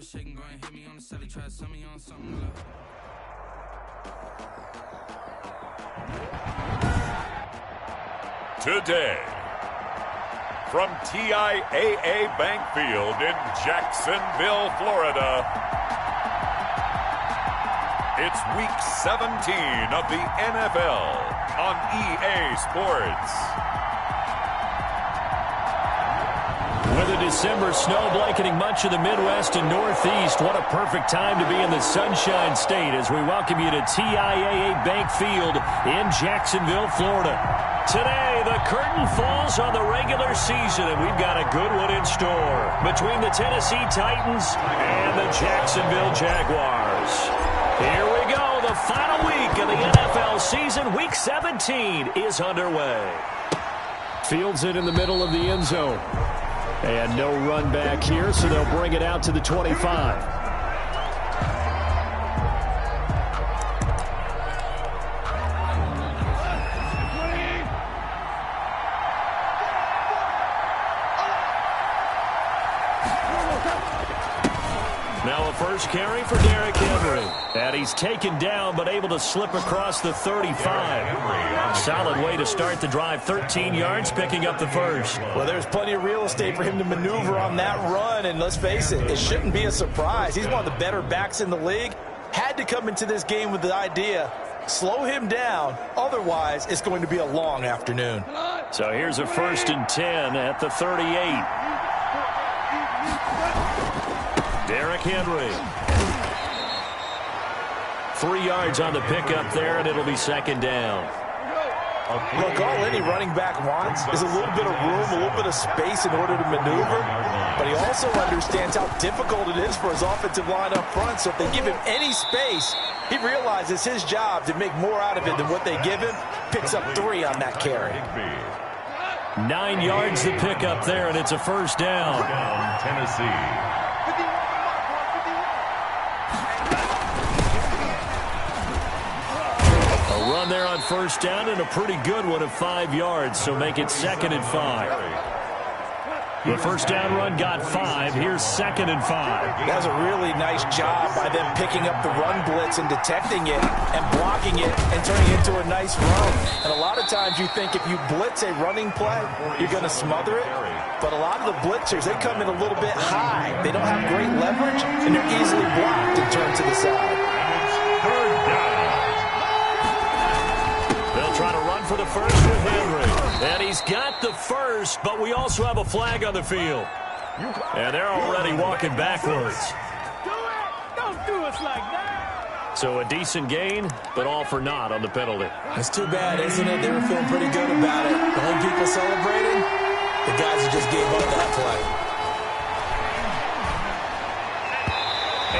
shaking, go and hit me on the celly, try to sell me on something. Today, from TIAA Bank Field in Jacksonville, Florida, it's Week 17 of the NFL on EA Sports. With a December snow blanketing much of the Midwest and Northeast, what a perfect time to be in the Sunshine State as we welcome you to TIAA Bank Field in Jacksonville, Florida. Today, the curtain falls on the regular season, and we've got a good one in store between the Tennessee Titans and the Jacksonville Jaguars. Here we go. The final week of the NFL season, Week 17, is underway. Fields it in the middle of the end zone. And no run back here, so they'll bring it out to the 25. Now a first carry for Derrick Henry. And he's taken down, but able to slip across the 35. Solid way to start the drive. 13 yards, picking up the first. Well, there's plenty of real estate for him to maneuver on that run. And let's face it, it shouldn't be a surprise. He's one of the better backs in the league. Had to come into this game with the idea, slow him down. Otherwise, it's going to be a long afternoon. So here's a 1st and 10 at the 38. Derrick Henry. 3 yards on the pickup there, and it'll be 2nd down. Look, all any running back wants is a little bit of room, a little bit of space in order to maneuver. But he also understands how difficult it is for his offensive line up front. So if they give him any space, he realizes his job to make more out of it than what they give him. Picks up 3 on that carry. 9 yards the pickup there, and it's a 1st down. Tennessee. Run there on 1st down, and a pretty good one of 5 yards, so make it 2nd and 5. The 1st down run got 5. Here's 2nd and 5. That was a really nice job by them picking up the run blitz and detecting it and blocking it and turning it into a nice run. And a lot of times you think if you blitz a running play, you're going to smother it. But a lot of the blitzers, they come in a little bit high. They don't have great leverage, and they're easily blocked and turned to the side. Trying to run for the first with Henry. And he's got the first, but we also have a flag on the field. And they're already walking backwards. Don't do us like that. So a decent gain, but all for naught on the penalty. That's too bad, isn't it? They were feeling pretty good about it. The only people celebrating, the guys who just gave up that play.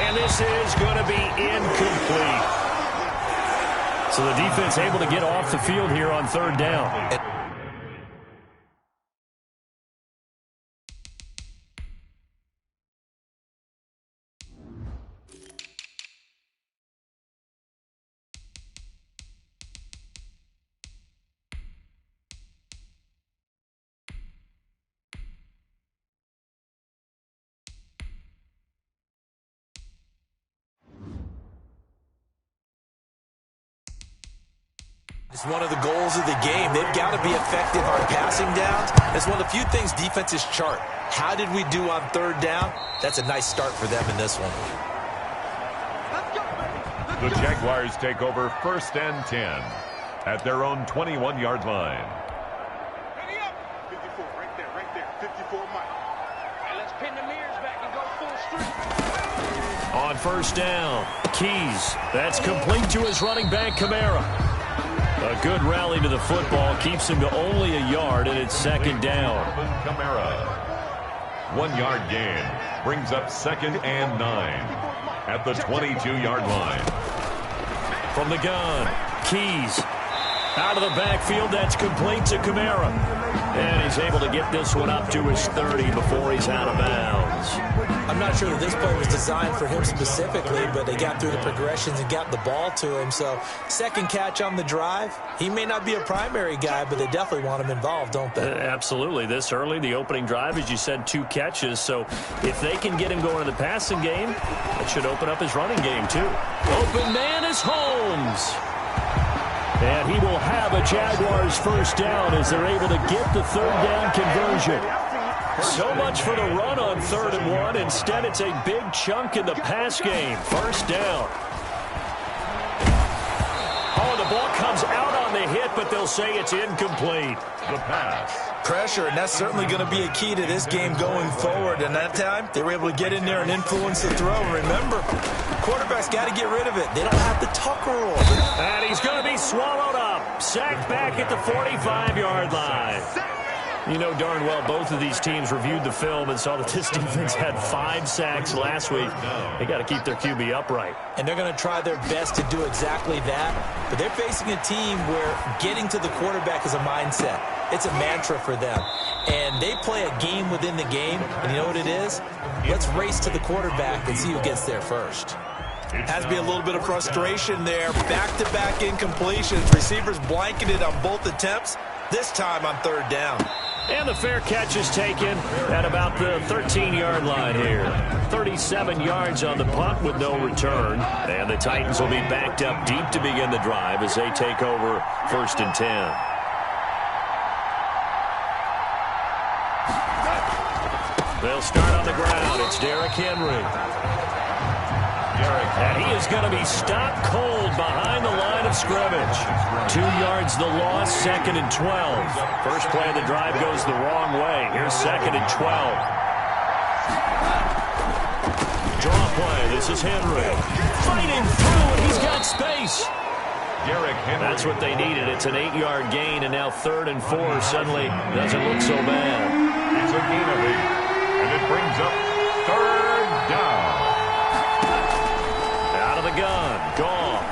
And this is going to be incomplete. So the defense able to get off the field here on 3rd down. It's one of the goals of the game. They've got to be effective on passing downs. It's one of the few things defenses chart. How did we do on 3rd down? That's a nice start for them in this one. The Jaguars take over 1st and 10 at their own 21-yard line. Ready up. 54, right there. 54 Mike. Right, let's pin the mirrors back and go full street. On 1st down, Keys. That's complete to his running back, Kamara. A good rally to the football keeps him to only a yard, and it's 2nd down. Kamara. 1-yard gain brings up 2nd and 9 at the 22-yard line. From the gun, Keys. Out of the backfield, that's complete to Kamara. And he's able to get this one up to his 30 before he's out of bounds. I'm not sure that this play was designed for him specifically, but they got through the progressions and got the ball to him. So second catch on the drive. He may not be a primary guy, but they definitely want him involved, don't they? Absolutely. This early, the opening drive, as you said, 2 catches. So if they can get him going in the passing game, it should open up his running game too. Open man is Holmes. And he will have a Jaguars first down as they're able to get the third down conversion. So much for the run on 3rd and 1. Instead, it's a big chunk in the pass game. First down. Oh, the ball comes out on the hit, but they'll say it's incomplete. The pass. Pressure, and that's certainly going to be a key to this game going forward. And that time, they were able to get in there and influence the throw. Remember, quarterbacks got to get rid of it. They don't have the Tucker rule. And he's going to be swallowed up. Sacked back at the 45-yard line. You know darn well both of these teams reviewed the film and saw that this defense had 5 sacks last week. They got to keep their QB upright. And they're going to try their best to do exactly that. But they're facing a team where getting to the quarterback is a mindset. It's a mantra for them. And they play a game within the game. And you know what it is? Let's race to the quarterback and see who gets there first. Has to be a little bit of frustration there. Back-to-back incompletions. Receivers blanketed on both attempts, this time on 3rd down. And the fair catch is taken at about the 13-yard line here. 37 yards on the punt with no return. And the Titans will be backed up deep to begin the drive as they take over 1st and 10. They'll start on the ground. It's Derrick Henry. And he is going to be stopped cold behind the line of scrimmage. 2 yards the loss, 2nd and 12. First play of the drive goes the wrong way. Here's 2nd and 12. Draw play. This is Henry. Fighting through, and he's got space. Derrick Henry. That's what they needed. It's an 8-yard gain, and now 3rd and 4 suddenly doesn't look so bad. It's a gain of 8, and it brings up 3rd down. Gun, gone.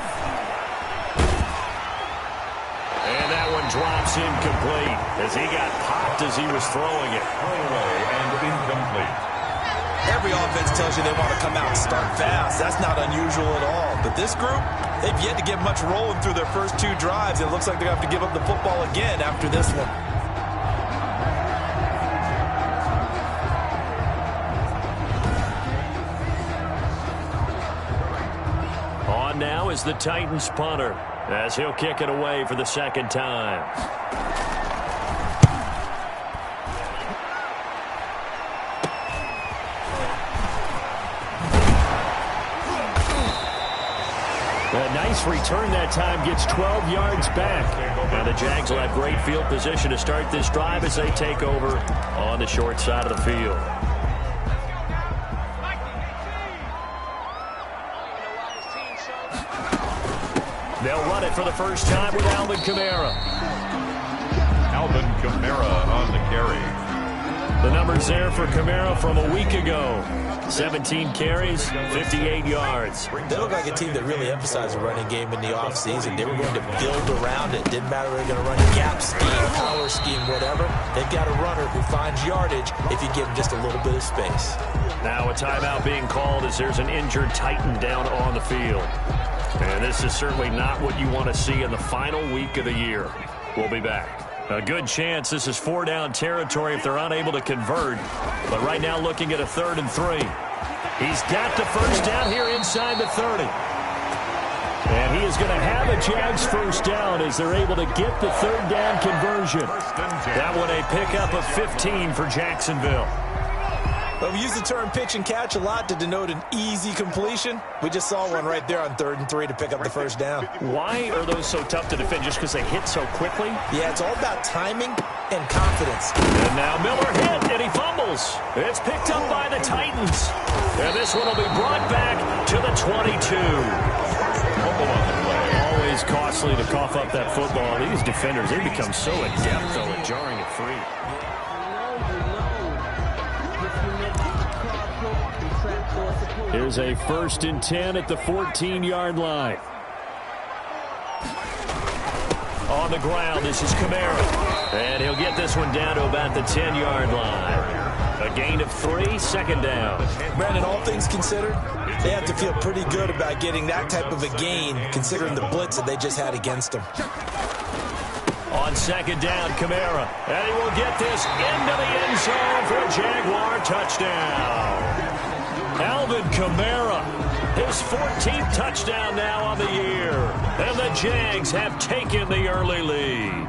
And that one drops incomplete as he got popped as he was throwing it. Away and incomplete. Every offense tells you they want to come out and start fast. That's not unusual at all. But this group, they've yet to get much rolling through their first 2 drives. It looks like they're going to have to give up the football again after this one. Now is the Titans punter as he'll kick it away for the 2nd time. A nice return that time, gets 12 yards back. Now the Jags will have great field position to start this drive as they take over on the short side of the field. They'll run it for the first time with Alvin Kamara. Alvin Kamara on the carry. The numbers there for Kamara from a week ago. 17 carries, 58 yards. They look like a team that really emphasized the running game in the offseason. They were going to build around it. Didn't matter if they're going to run a gap scheme, power scheme, whatever. They've got a runner who finds yardage if you give him just a little bit of space. Now a timeout being called as there's an injured Titan down on the field. And this is certainly not what you want to see in the final week of the year. We'll be back. A good chance this is 4-down territory if they're unable to convert. But right now looking at a 3rd and 3. He's got the first down here inside the 30. And he is going to have a Jags first down as they're able to get the 3rd down conversion. That one a pickup of 15 for Jacksonville. Well, we use the term pitch and catch a lot to denote an easy completion. We just saw one right there on 3rd and 3 to pick up the first down. Why are those so tough to defend? Just because they hit so quickly? Yeah, it's all about timing and confidence. And now Miller hit, and he fumbles. It's picked up by the Titans. And this one will be brought back to the 22. Always costly to cough up that football. These defenders, they become so adept, though, at jarring it free. Here's a 1st and 10 at the 14-yard line. On the ground, this is Kamara. And he'll get this one down to about the 10-yard line. A gain of 3, 2nd down. Brandon, all things considered, they have to feel pretty good about getting that type of a gain, considering the blitz that they just had against them. On 2nd down, Kamara. And he will get this into the end zone for a Jaguar touchdown. Alvin Kamara, his 14th touchdown now on the year. And the Jags have taken the early lead.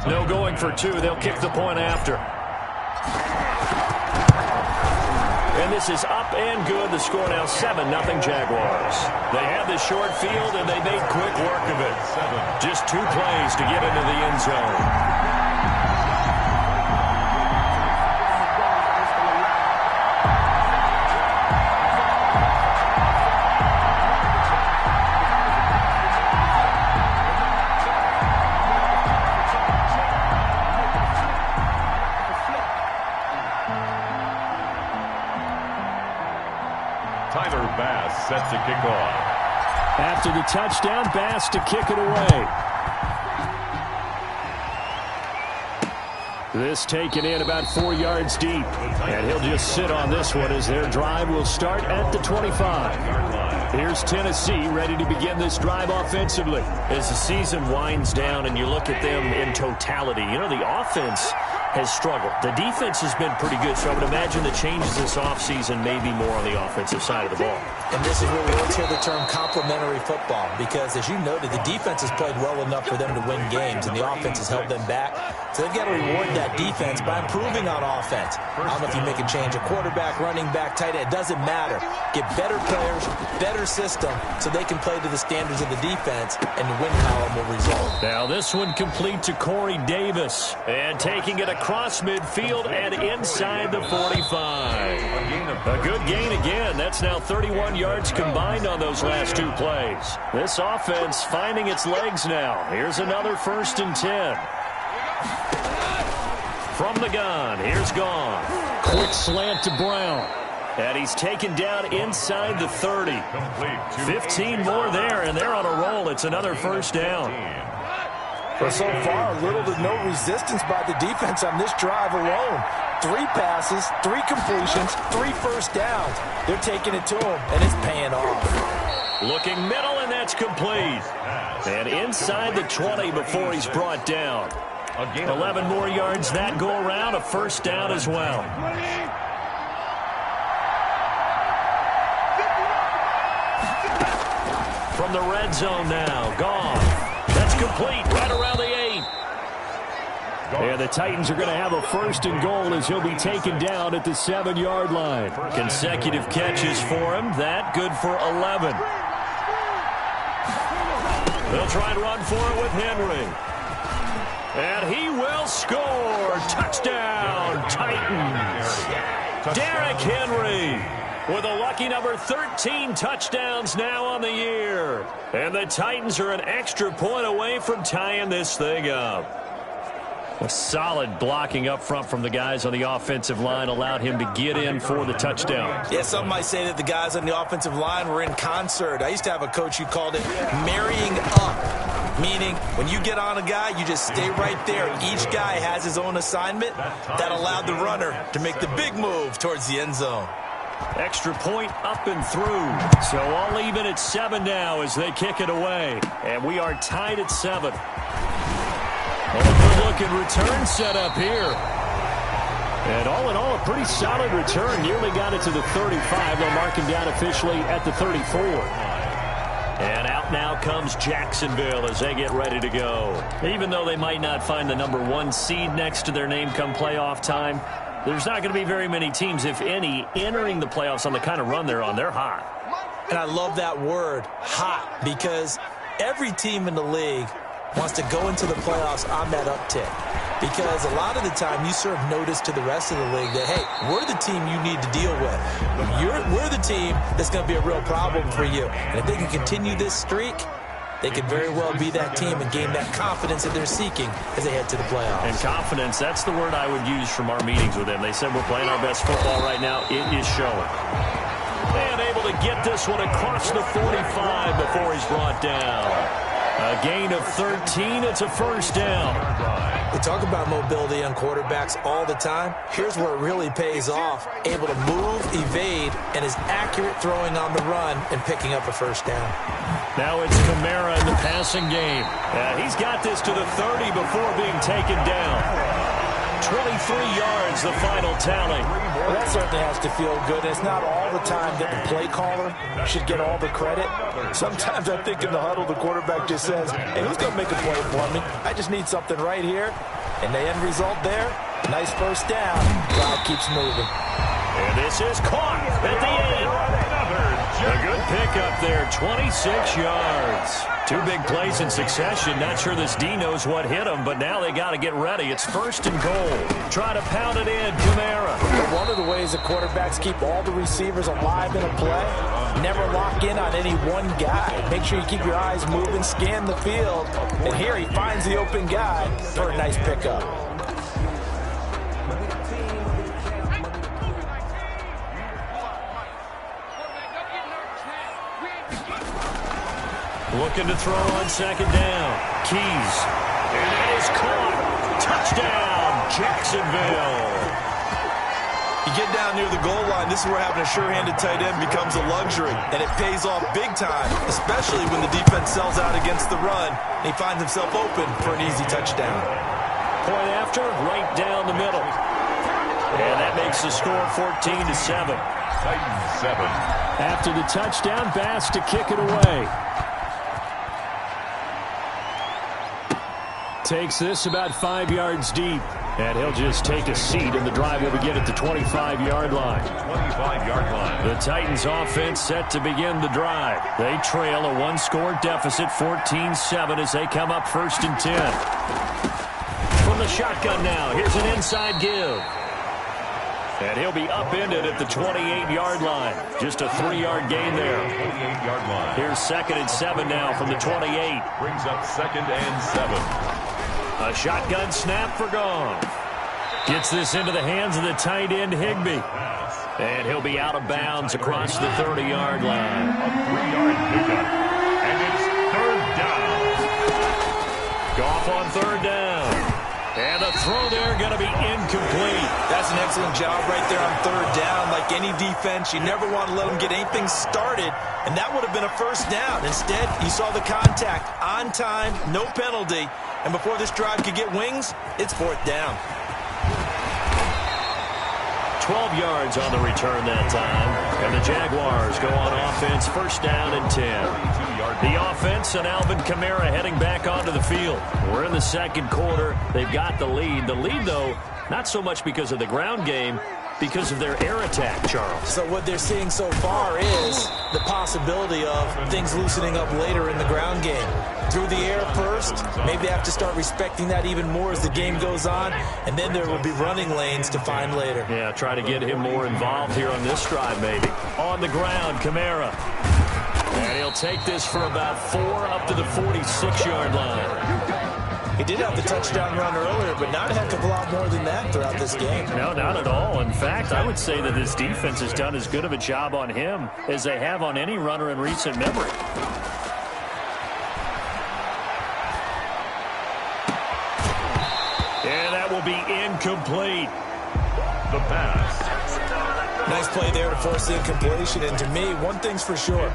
No going for 2. They'll kick the point after. And this is up and good. The score now 7-0 Jaguars. They have the short field, and they made quick work of it. Just 2 plays to get into the end zone. Set to kick off. After the touchdown, Bass to kick it away. This taken in about 4 yards deep. And he'll just sit on this one as their drive will start at the 25. Here's Tennessee ready to begin this drive offensively. As the season winds down and you look at them in totality, you know, the offense has struggled. The defense has been pretty good, so I would imagine the changes this offseason may be more on the offensive side of the ball. And this is where we always hear the term complementary football, because as you noted, the defense has played well enough for them to win games, and the offense has held them back. So they've got to reward that defense by improving on offense. I don't know if you make a change, a quarterback, running back, tight end, it doesn't matter. Get better players, better system, so they can play to the standards of the defense, and the win column will result. Now this one complete to Corey Davis, and taking it across midfield and inside the 45. A good gain again. That's now 31 yards combined on those last 2 plays. This offense finding its legs now. Here's another 1st and 10. From the gun, here's Gone. Quick slant to Brown. And he's taken down inside the 30. 15 more there, and they're on a roll. It's another 1st down. But so far, little to no resistance by the defense on this drive alone. 3 passes, 3 completions, 3 first downs. They're taking it to him, and it's paying off. Looking middle, and that's complete. And inside the 20 before he's brought down. 11 more yards that go around, a 1st down as well. From the red zone now, Gone. That's complete, right around the 8. And the Titans are going to have a 1st and goal as he'll be taken down at the 7-yard line. Consecutive catches for him. That good for 11. They'll try and run for it with Henry. And he will score. Touchdown, Titans. Derrick Henry with a lucky number 13 touchdowns now on the year. And the Titans are an extra point away from tying this thing up. A solid blocking up front from the guys on the offensive line allowed him to get in for the touchdown. Yeah, some might say that the guys on the offensive line were in concert. I used to have a coach who called it marrying up, meaning when you get on a guy, you just stay right there. Each guy has his own assignment that allowed the runner to make the big move towards the end zone. Extra point up and through. So all even at 7 now as they kick it away. And we are tied at 7. Well, a good-looking return set up here. And all in all, a pretty solid return. Nearly got it to the 35. They'll mark him down officially at the 34. And out now comes Jacksonville as they get ready to go. Even though they might not find the number 1 seed next to their name come playoff time, there's not going to be very many teams, if any, entering the playoffs on the kind of run they're on. They're hot. And I love that word, hot, because every team in the league wants to go into the playoffs on that uptick. Because a lot of the time you serve notice to the rest of the league that, hey, we're the team you need to deal with. We're the team that's going to be a real problem for you. And if they can continue this streak, they could very well be that team and gain that confidence that they're seeking as they head to the playoffs. And confidence, that's the word I would use from our meetings with them. They said we're playing our best football right now. It is showing. And able to to get this one across the 45 before he's brought down. A gain of 13. It's a first down. We talk about mobility on quarterbacks all the time. Here's where it really pays off. Able to move, evade, and is accurate throwing on the run and picking up a first down. Now it's Kamara in the passing game. He's got this to the 30 before being taken down. 23 yards, the final tally. Well, that certainly has to feel good. It's not all the time that the play caller should get all the credit. Sometimes I think in the huddle, the quarterback just says, hey, who's going to make a play for me? I just need something right here. And the end result there, nice first down. Crowd keeps moving. And this is caught at the end. A good pickup there, 26 yards. Two big plays in succession. Not sure this D knows what hit him, but now they got to get ready. It's first and goal. Try to pound it in, Kamara. One of the ways the quarterbacks keep all the receivers alive in a play, never lock in on any one guy. Make sure you keep your eyes moving, scan the field, and here he finds the open guy for a nice pickup. Looking to throw on second down. Keys. And that is caught. Touchdown, Jacksonville. You get down near the goal line, this is where having a sure-handed tight end becomes a luxury, and it pays off big time, especially when the defense sells out against the run, and he finds himself open for an easy touchdown. Point after, right down the middle. And that makes the score 14-7. Titans 7. After the touchdown, Bass to kick it away. Takes this about 5 yards deep. And he'll just take a seat, and the drive will begin at the 25-yard line. 25-yard line. The Titans offense set to begin the drive. They trail a one-score deficit, 14-7, as they come up 1st and 10. From the shotgun now, here's an inside give. And he'll be upended at the 28-yard line. Just a 3-yard gain there. 28-yard line. Here's 2nd and 7 now from the 28. Brings up 2nd and 7. A shotgun snap for Goff. Gets this into the hands of the tight end, Higbee. And he'll be out of bounds across the 30-yard line. A 3-yard pickup. And it's 3rd down. Goff on 3rd down. And the throw there going to be incomplete. That's an excellent job right there on 3rd down. Like any defense, you never want to let them get anything started, and that would have been a first down. Instead, you saw the contact on time, no penalty, and before this drive could get wings, it's 4th down. 12 yards on the return that time. And the Jaguars go on offense, 1st down and 10. The offense and Alvin Kamara heading back onto the field. We're in the 2nd quarter. They've got the lead. The lead, though, not so much because of the ground game, because of their air attack, Charles. So what they're seeing so far is the possibility of things loosening up later in the ground game. Through the air first, maybe they have to start respecting that even more as the game goes on, and then there will be running lanes to find later. Yeah, try to get him more involved here on this drive, maybe. On the ground, Kamara. And he'll take this for about 4 up to the 46-yard line. He did have the touchdown run earlier, but not a heck of a lot more than that throughout this game. No, not at all. In fact, I would say that this defense has done as good of a job on him as they have on any runner in recent memory. And that will be incomplete. The pass. Nice play there to force the incompletion. And to me, one thing's for sure.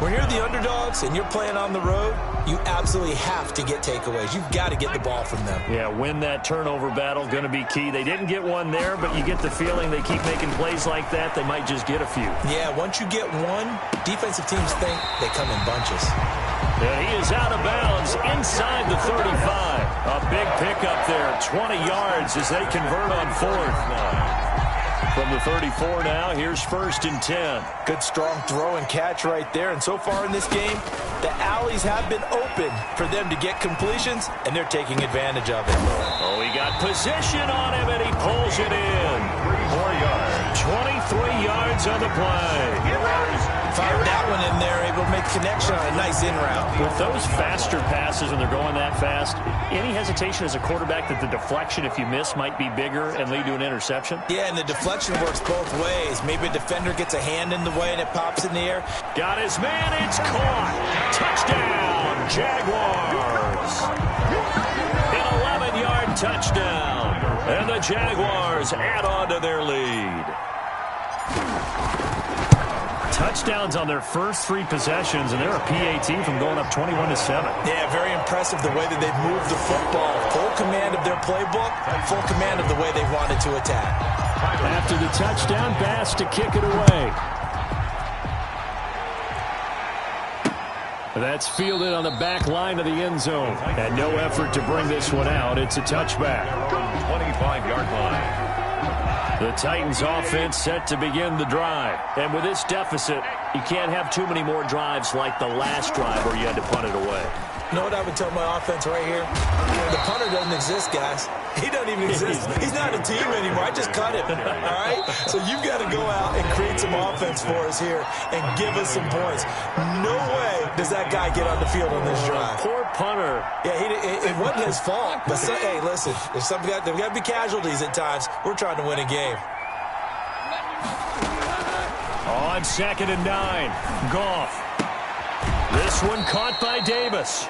When you're the underdogs and you're playing on the road, you absolutely have to get takeaways. You've got to get the ball from them. Yeah, win that turnover battle, going to be key. They didn't get one there, but you get the feeling they keep making plays like that, they might just get a few. Yeah, once you get one, defensive teams think they come in bunches. And he is out of bounds inside the 35. A big pickup there, 20 yards as they convert on 4th. From the 34 now, here's 1st and 10. Good strong throw and catch right there. And so far in this game, the alleys have been open for them to get completions, and they're taking advantage of it. Oh, he got position on him, and he pulls it in. 3 more yards. 23 yards on the play. Fired that one in there, able to make connection on a nice in route. With those faster passes when they're going that fast, any hesitation as a quarterback that the deflection, if you miss, might be bigger and lead to an interception? Yeah, and the deflection works both ways. Maybe a defender gets a hand in the way and it pops in the air. Got his man, it's caught. Touchdown, Jaguars. An 11-yard touchdown. And the Jaguars add on to their lead. Touchdowns on their first 3 possessions, and they're a PAT from going up 21-7. Yeah, very impressive the way that they've moved the football. Full command of their playbook, full command of the way they wanted to attack. After the touchdown, Bass to kick it away. That's fielded on the back line of the end zone. And no effort to bring this one out. It's a touchback. 25-yard line. The Titans offense set to begin the drive. And with this deficit, you can't have too many more drives like the last drive where you had to punt it away. You know what I would tell my offense right here? The punter doesn't exist, guys. He doesn't even exist. He's not a team anymore. I just cut him, all right? So you've got to go out and create some offense for us here and give us some points. No way does that guy get on the field on this drive. Poor punter. Yeah, it wasn't his fault. But, hey, listen, there's got to be casualties at times. We're trying to win a game. On 2nd and 9, Goff. This one caught by Davis.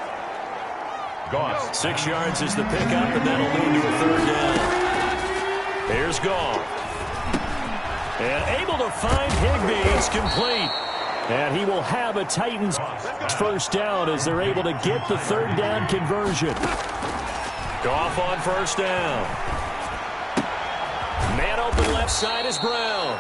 Goff. 6 yards is the pickup, and that'll lead to a 3rd down. Here's Goff. And able to find Higbee. It's complete. And he will have a Titans first down as they're able to get the 3rd down conversion. Goff on 1st down. Man open left side is Brown.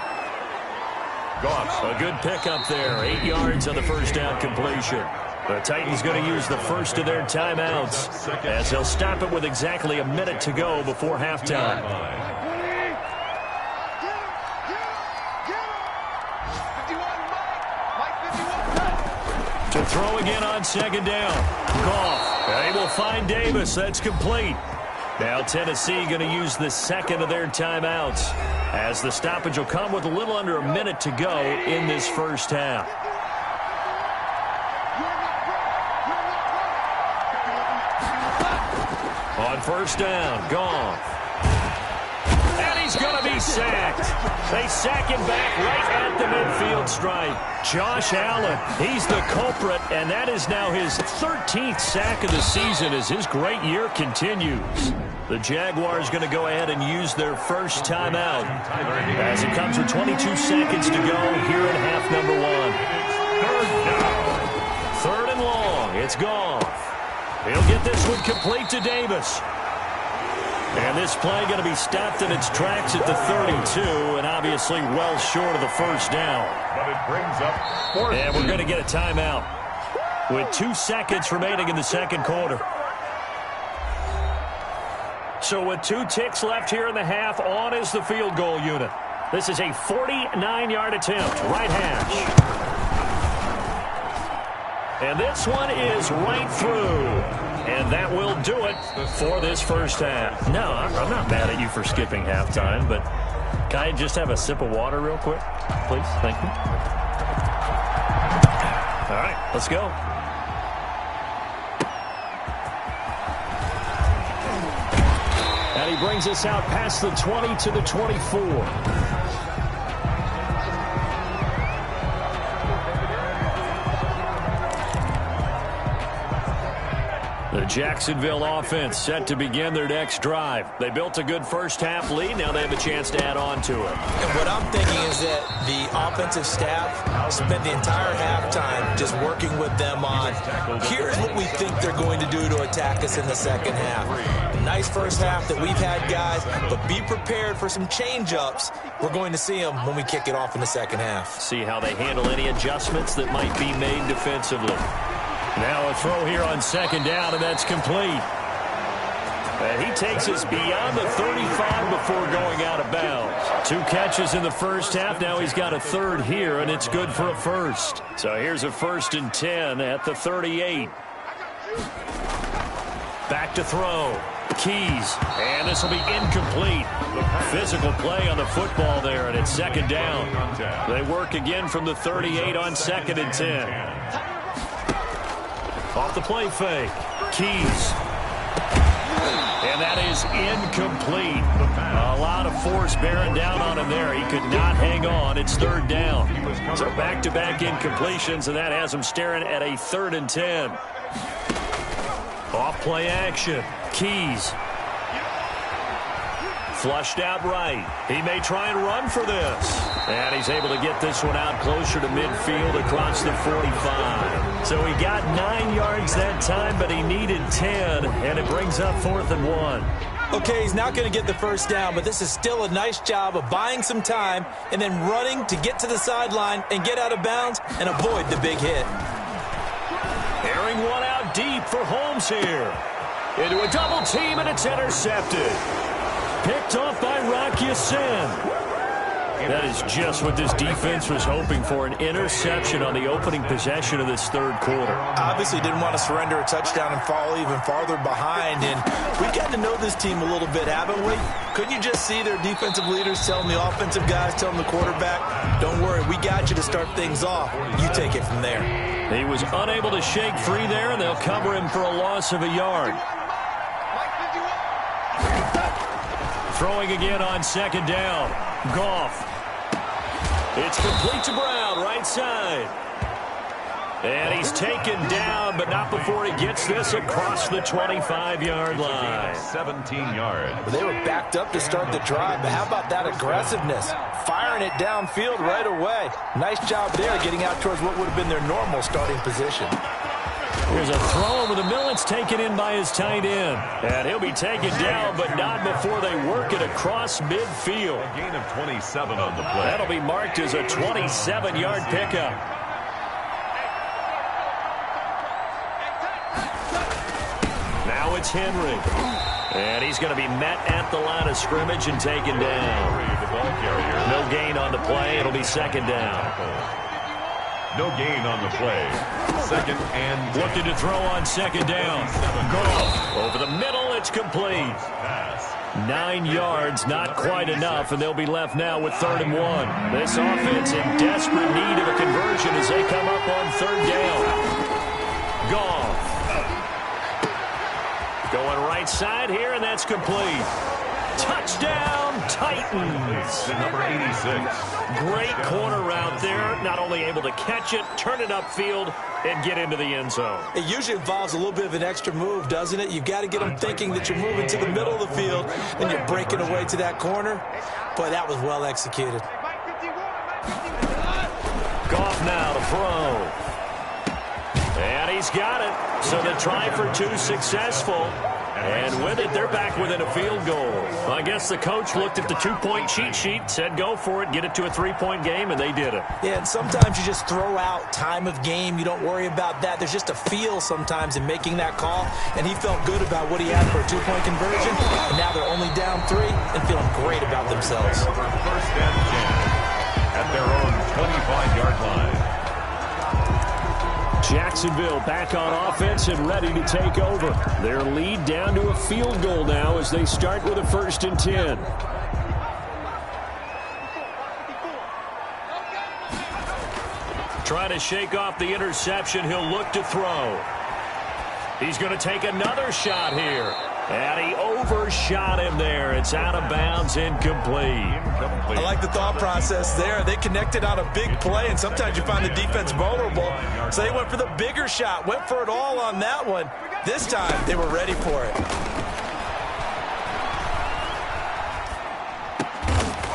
Goff. A good pickup there. 8 yards on the 1st down completion. The Titans going to use the first of their timeouts as they'll stop it with exactly a minute to go before halftime. To throw again on 2nd down. Goff. They will find Davis. That's complete. Now Tennessee going to use the 2nd of their timeouts as the stoppage will come with a little under a minute to go in this first half. On 1st down, Goff. And he's going to be sacked. They sack him back right at the midfield stripe. Josh Allen, he's the culprit, and that is now his 13th sack of the season as his great year continues. The Jaguars going to go ahead and use their first timeout as it comes with 22 seconds to go here in half number 1. 3rd and long. It's Goff. He'll get this one complete to Davis. And this play going to be stopped in its tracks at the 32, and obviously well short of the first down. But it brings up 4th. And we're going to get a timeout with 2 seconds remaining in the 2nd quarter. So with 2 ticks left here in the half, on is the field goal unit. This is a 49-yard attempt, right hash. And this one is right through. And that will do it for this first half. No, I'm not mad at you for skipping halftime, but can I just have a sip of water real quick, please? Thank you. All right, let's go. And he brings us out past the 20 to the 24. The Jacksonville offense set to begin their next drive. They built a good first half lead. Now they have a chance to add on to it. And what I'm thinking is that the offensive staff spent the entire halftime just working with them on, here's what we think they're going to do to attack us in the second half. Nice first half that we've had, guys, but be prepared for some change-ups. We're going to see them when we kick it off in the second half. See how they handle any adjustments that might be made defensively. Now a throw here on 2nd down, and that's complete. And he takes us beyond the 35 before going out of bounds. 2 catches in the first half. Now he's got a 3rd here, and it's good for a first. So here's a 1st and 10 at the 38. Back to throw. Keys. And this will be incomplete. Physical play on the football there, and it's second down. They work again from the 38 on 2nd and 10. Off the play fake. Keys. And that is incomplete. A lot of force bearing down on him there. He could not hang on. It's 3rd down. So back-to-back incompletions, and that has him staring at a 3rd and 10. Off play action. Keys. Flushed out right. He may try and run for this. And he's able to get this one out closer to midfield across the 45. So he got 9 yards that time, but he needed 10, and it brings up 4th and 1. Okay, he's not going to get the first down, but this is still a nice job of buying some time and then running to get to the sideline and get out of bounds and avoid the big hit. Airing one out deep for Holmes here. Into a double team, and it's intercepted. Picked off by Rocky Sin. That is just what this defense was hoping for, an interception on the opening possession of this 3rd quarter. Obviously didn't want to surrender a touchdown and fall even farther behind, and we've gotten to know this team a little bit, haven't we? Couldn't you just see their defensive leaders telling the offensive guys, telling the quarterback, don't worry, we got you to start things off. You take it from there. He was unable to shake free there, and they'll cover him for a loss of a yard. Throwing again on 2nd down. Goff. It's complete to Brown, right side. And he's taken down, but not before he gets this across the 25-yard line. 17 yards. Well, they were backed up to start the drive, but how about that aggressiveness? Firing it downfield right away. Nice job there getting out towards what would have been their normal starting position. Here's a throw over the middle. It's taken in by his tight end. And he'll be taken down, but not before they work it across midfield. A gain of 27 on the play. That'll be marked as a 27-yard pickup. Now it's Henry. And he's going to be met at the line of scrimmage and taken down. No gain on the play. It'll be 2nd down. No gain on the play. 2nd and 10. Looking to throw on 2nd down. Goal. Over the middle, it's complete. 9 yards, not quite enough, and they'll be left now with 3rd and 1. This offense in desperate need of a conversion as they come up on 3rd down. Goff. Going right side here, and that's complete. Touchdown, Titans. Number 86. Great corner route there. Not only able to catch it, turn it upfield, and get into the end zone. It usually involves a little bit of an extra move, doesn't it? You've got to get them thinking that you're moving to the middle of the field and you're breaking away to that corner. Boy, that was well executed. Goff now to throw. And he's got it. So the try for 2 successful. And with it, they're back within a field goal. I guess the coach looked at the 2-point cheat sheet, said go for it, get it to a 3-point game, and they did it. Yeah, and sometimes you just throw out time of game. You don't worry about that. There's just a feel sometimes in making that call, and he felt good about what he had for a 2-point conversion, and now they're only down 3 and feeling great about themselves. 1st and 10 at their own 25-yard line. Jacksonville back on offense and ready to take over. Their lead down to a field goal now as they start with a 1st and 10. Trying to shake off the interception. He'll look to throw. He's going to take another shot here. And he overshot him there. It's out of bounds, incomplete. I like the thought process there. They connected on a big play, and sometimes you find the defense vulnerable. So they went for the bigger shot, went for it all on that one. This time, they were ready for it.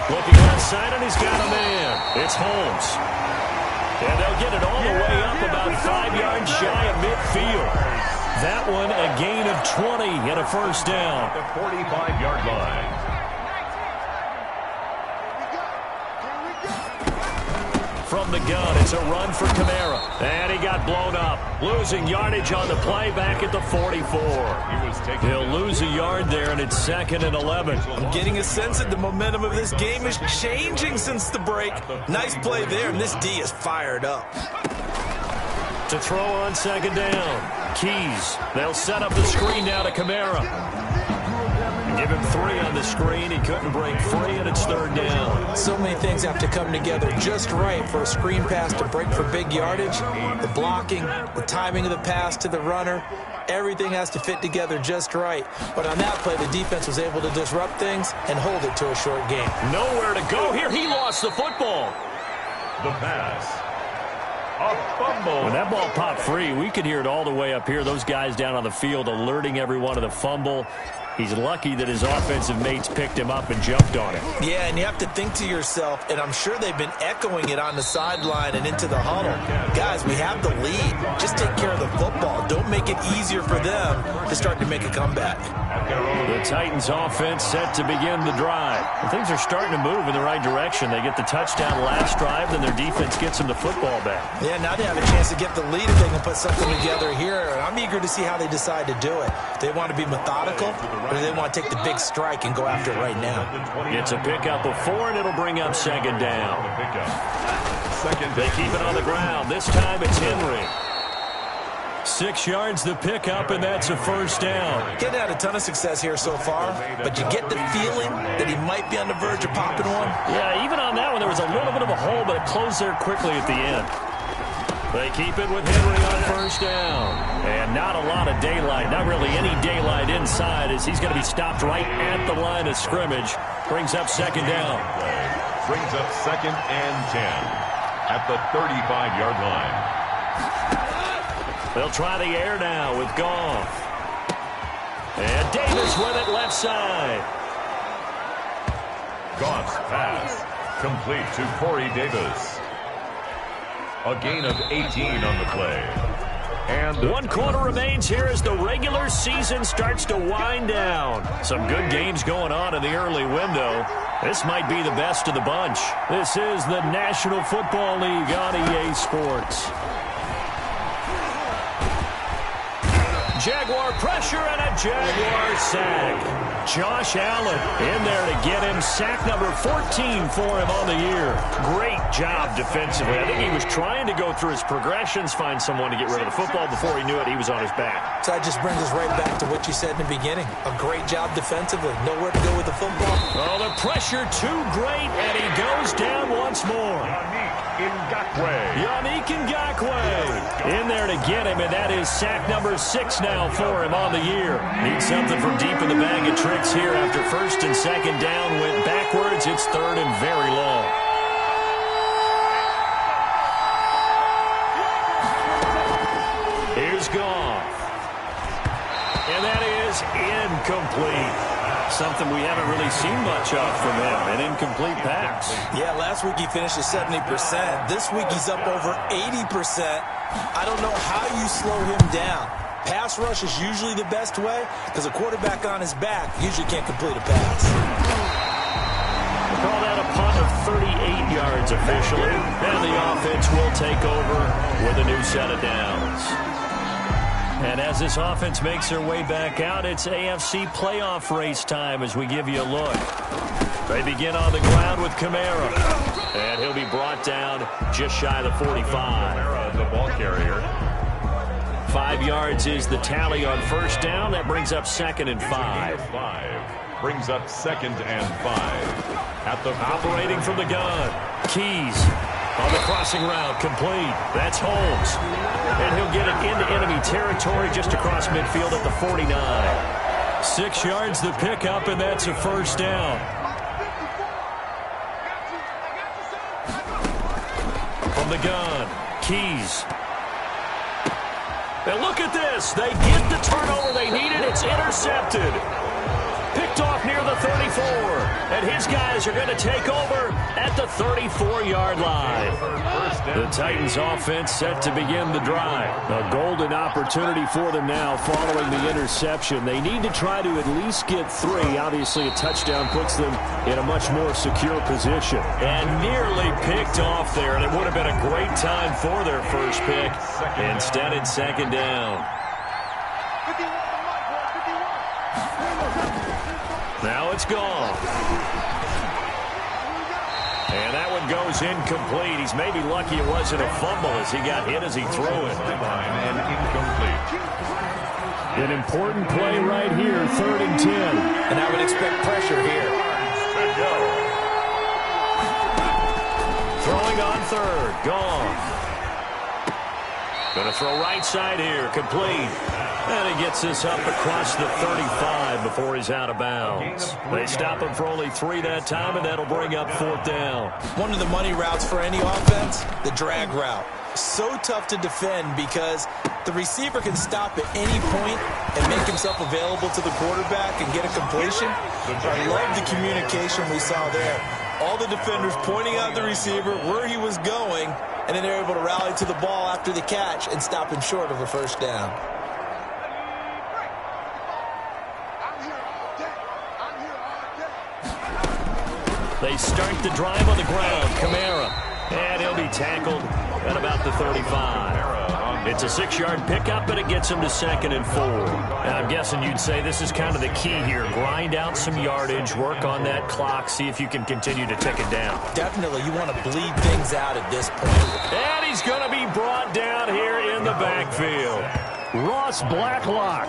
Looking outside, and he's got a man. It's Holmes. And they'll get it all the way up about 5 yards shy of midfield. That one a gain of 20 and a 1st down. The 45-yard line. From the gun, it's a run for Kamara. And he got blown up. Losing yardage on the play back at the 44. He'll lose a yard there, and it's 2nd and 11. I'm getting a sense that the momentum of this game is changing since the break. Nice play there, and this D is fired up. To throw on 2nd down. Keys. They'll set up the screen now to Kamara. Give him 3 on the screen. He couldn't break free, and it's 3rd down. So many things have to come together just right for a screen pass to break for big yardage. The blocking, the timing of the pass to the runner, everything has to fit together just right. But on that play, the defense was able to disrupt things and hold it to a short game. Nowhere to go here. He lost the football. The pass. A fumble. When that ball popped free, we could hear it all the way up here. Those guys down on the field alerting everyone of the fumble. He's lucky that his offensive mates picked him up and jumped on it. Yeah, and you have to think to yourself, and I'm sure they've been echoing it on the sideline and into the huddle. Guys, we have the lead. Just take care of the football. Don't make it easier for them to start to make a comeback. The Titans offense set to begin the drive. And things are starting to move in the right direction. They get the touchdown last drive, then their defense gets them the football back. Yeah, now they have a chance to get the lead if they can put something together here. I'm eager to see how they decide to do it. They want to be methodical, or do they want to take the big strike and go after it right now? It's a pickup of 4, and it'll bring up 2nd down. They keep it on the ground. This time it's Henry. 6 yards the pickup, and that's a 1st down. Getting had a ton of success here so far, but you get the feeling that he might be on the verge of popping one. Yeah, even on that one, there was a little bit of a hole, but it closed there quickly at the end. They keep it with Henry on 1st down. And not a lot of daylight, not really any daylight inside, as he's going to be stopped right at the line of scrimmage. Brings up 2nd down. Brings up 2nd and 10 at the 35-yard line. They'll try the air now with Goff. And Davis with it left side. Goff's pass complete to Corey Davis. A gain of 18 on the play. And 1 quarter remains here as the regular season starts to wind down. Some good games going on in the early window. This might be the best of the bunch. This is the National Football League on EA Sports. Jaguar pressure and a Jaguar sack. Josh Allen in there to get him sack number 14 for him on the year. Great job defensively. I think he was trying to go through his progressions, find someone to get rid of the football. Before he knew it, he was on his back. So that just brings us right back to what you said in the beginning. A great job defensively. Nowhere to go with the football. Oh, the pressure too great, and he goes down once more. Yannick Ngakoue in there to get him, and that is sack number 6 now for him on the year. Needs something from deep in the bag of tricks here after 1st and 2nd down went backwards. It's 3rd and very long. Here's Goff. And that is incomplete. Something we haven't really seen much of from him, an incomplete pass. Yeah, last week he finished at 70%. This week he's up over 80%. I don't know how you slow him down. Pass rush is usually the best way because a quarterback on his back usually can't complete a pass. We'll call that a punt of 38 yards officially. And the offense will take over with a new set of downs. And as this offense makes their way back out, it's AFC playoff race time as we give you a look. They begin on the ground with Kamara. And he'll be brought down just shy of the 45. Kamara, the ball carrier. 5 yards is the tally on 1st down. That brings up 2nd and 5. Brings up 2nd and 5. At the operating from the gun. Keys on the crossing route, complete. That's Holmes. And he'll get it into enemy territory just across midfield at the 49. 6 yards the pickup, and that's a 1st down. From the gun, Keys. And look at this. They get the turnover they needed. It's intercepted. Picked off near the 34. And his guys are going to take over at the 34-yard line. The Titans offense set to begin the drive. A golden opportunity for them now following the interception. They need to try to at least get 3. Obviously, a touchdown puts them in a much more secure position. And nearly picked off there, and it would have been a great time for their first pick. Instead, it's 2nd down. Now it's gone. And that one goes incomplete. He's maybe lucky it wasn't a fumble as he got hit as he threw it. And incomplete. An important play right here, 3rd and 10. And I would expect pressure here. Throwing on 3rd, gone. Going to throw right side here, complete. And he gets this up across the 35 before he's out of bounds. They stop him for only 3 that time, and that'll bring up 4th down. One of the money routes for any offense, the drag route. So tough to defend because the receiver can stop at any point and make himself available to the quarterback and get a completion. I love the communication we saw there. All the defenders pointing out the receiver, where he was going, and then they're able to rally to the ball after the catch and stop him short of a 1st down. They start the drive on the ground. Kamara. And he'll be tackled at about the 35. It's a 6-yard pickup, and it gets him to 2nd and 4. And I'm guessing you'd say this is kind of the key here. Grind out some yardage, work on that clock, see if you can continue to tick it down. Definitely, you want to bleed things out at this point. And he's going to be brought down here in the backfield. Ross Blacklock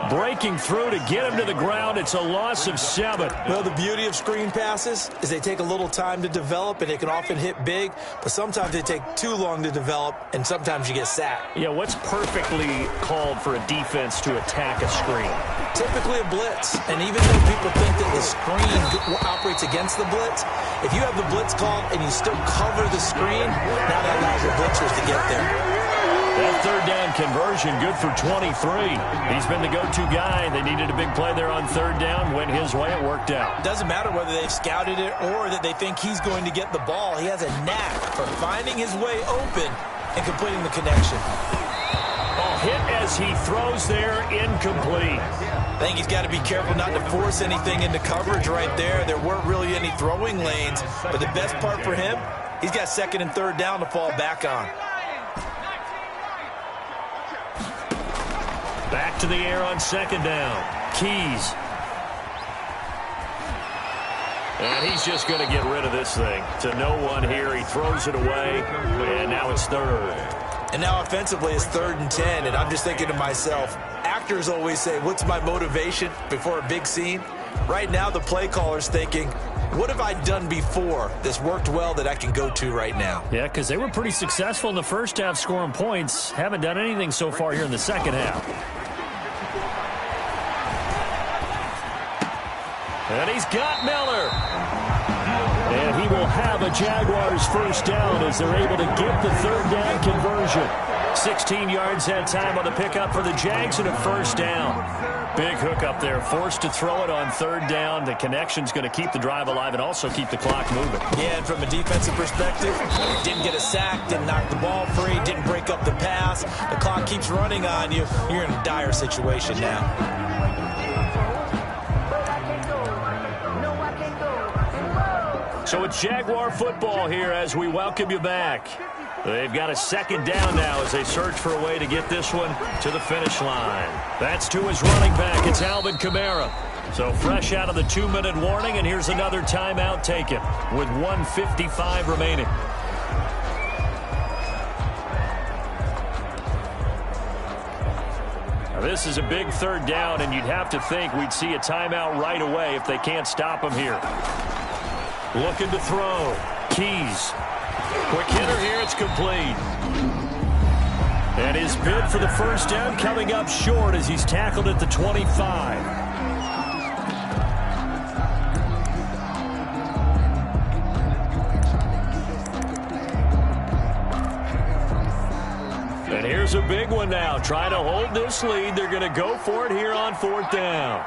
breaking through to get him to the ground. It's a loss of 7. Well, the beauty of screen passes is they take a little time to develop, and they can often hit big, but sometimes they take too long to develop, and sometimes you get sacked. Yeah, what's perfectly called for a defense to attack a screen? Typically a blitz, and even though people think that the screen operates against the blitz, if you have the blitz called and you still cover the screen, now that allows your blitzers to get there. That 3rd down conversion, good for 23. He's been the go-to guy. They needed a big play there on 3rd down. Went his way. It worked out. Doesn't matter whether they've scouted it or that they think he's going to get the ball. He has a knack for finding his way open and completing the connection. Ball hit as he throws there, incomplete. I think he's got to be careful not to force anything into coverage right there. There weren't really any throwing lanes, but the best part for him, he's got 2nd and 3rd down to fall back on. Back to the air on 2nd down. Keys. And he's just going to get rid of this thing. To no one here. He throws it away. And now it's 3rd. And now offensively it's 3rd and 10. And I'm just thinking to myself, actors always say, what's my motivation before a big scene? Right now the play caller's thinking, what have I done before that's worked well that I can go to right now? Yeah, because they were pretty successful in the 1st half scoring points. Haven't done anything so far here in the 2nd half. And he's got Miller. And he will have a Jaguars 1st down as they're able to get the 3rd down conversion. 16 yards that time on the pickup for the Jags and a 1st down. Big hook up there, forced to throw it on 3rd down. The connection's going to keep the drive alive and also keep the clock moving. Yeah, and from a defensive perspective, didn't get a sack, didn't knock the ball free, didn't break up the pass. The clock keeps running on you. You're in a dire situation now. So it's Jaguar football here as we welcome you back. They've got a 2nd down now as they search for a way to get this one to the finish line. That's to his running back. It's Alvin Kamara. So fresh out of the 2-minute warning, and here's another timeout taken with 1:55 remaining. Now this is a big 3rd down, and you'd have to think we'd see a timeout right away if they can't stop him here. Looking to throw. Keys. Quick hitter here. It's complete. And his bid for the 1st down coming up short as he's tackled at the 25. And here's a big one now. Trying to hold this lead. They're going to go for it here on 4th down.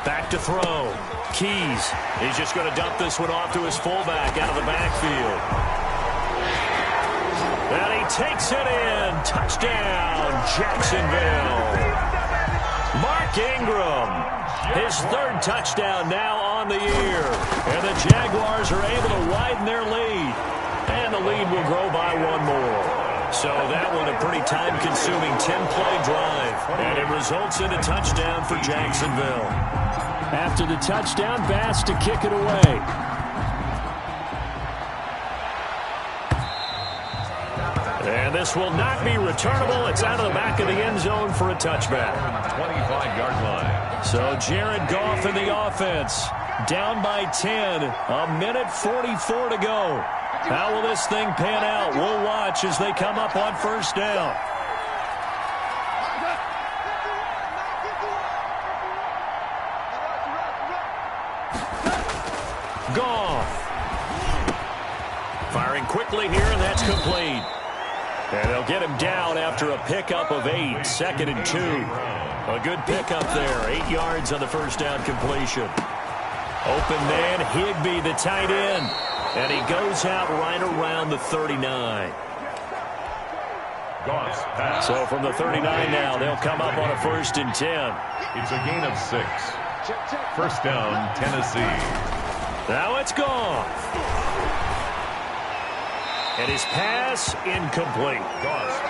Back to throw. Keys. He's just going to dump this one off to his fullback out of the backfield. And he takes it in. Touchdown, Jacksonville. Mark Ingram. His 3rd touchdown now on the year. And the Jaguars are able to widen their lead. And the lead will grow by 1 more. So that one a pretty time-consuming 10-play drive. And it results in a touchdown for Jacksonville. After the touchdown, Bass to kick it away. And this will not be returnable. It's out of the back of the end zone for a touchback. 25-yard line. So Jared Goff in the offense. Down by 10. A minute 44 to go. How will this thing pan out? We'll watch as they come up on first down. Goff. Firing quickly here, and that's complete. And they'll get him down after a pickup of 8. 2nd and 2. A good pickup there. 8 yards on the first down completion. Open man, Higbee, the tight end. And he goes out right around the 39. So from the 39 now, they'll come up on a 1st and 10. It's a gain of 6. First down, Tennessee. Now it's Goff. And his pass incomplete.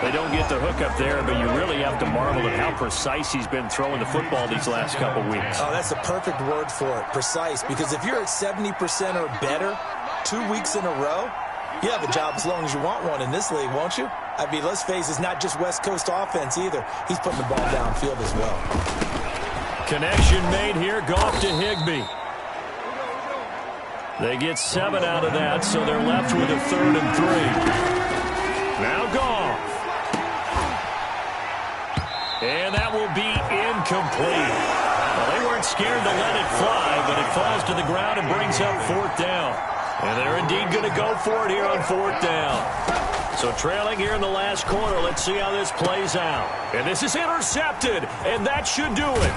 They don't get the hook up there, but you really have to marvel at how precise he's been throwing the football these last couple weeks. Oh, that's a perfect word for it, precise, because if you're at 70% or better 2 weeks in a row, you have a job as long as you want one in this league, won't you? I mean, let's face it, it's not just West Coast offense either. He's putting the ball downfield as well. Connection made here, Goff to Higbee. They get 7 out of that, so they're left with a 3rd and 3. Now Goff. And that will be incomplete. Well, they weren't scared to let it fly, but it falls to the ground and brings up 4th down. And they're indeed going to go for it here on 4th down. So trailing here in the last quarter, let's see how this plays out. And this is intercepted, and that should do it.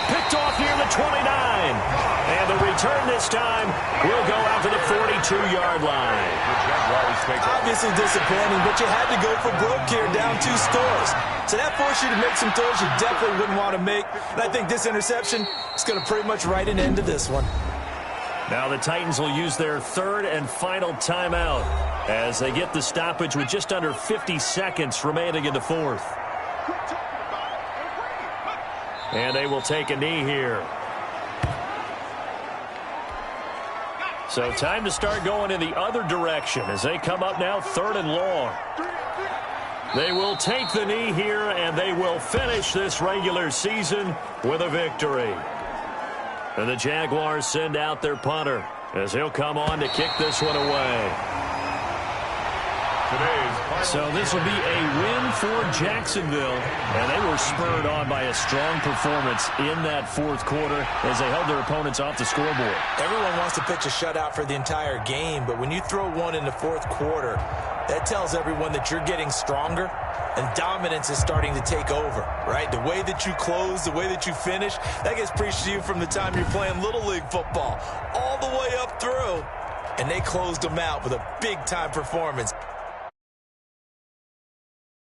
Picked off here at the 29. And the return this time will go out to the 42-yard line. Obviously disappointing, but you had to go for broke here, down 2 scores. So that forced you to make some throws you definitely wouldn't want to make. And I think this interception is going to pretty much write an end to this one. Now the Titans will use their 3rd and final timeout as they get the stoppage with just under 50 seconds remaining in the 4th. And they will take a knee here. So time to start going in the other direction as they come up now 3rd and long. They will take the knee here, and they will finish this regular season with a victory. And the Jaguars send out their punter as he'll come on to kick this one away. So this will be a win for Jacksonville, and they were spurred on by a strong performance in that 4th quarter as they held their opponents off the scoreboard. Everyone wants to pitch a shutout for the entire game, but when you throw one in the 4th quarter, that tells everyone that you're getting stronger and dominance is starting to take over, right? The way that you close, the way that you finish, that gets preached to you from the time you're playing Little League football all the way up through, and they closed them out with a big-time performance.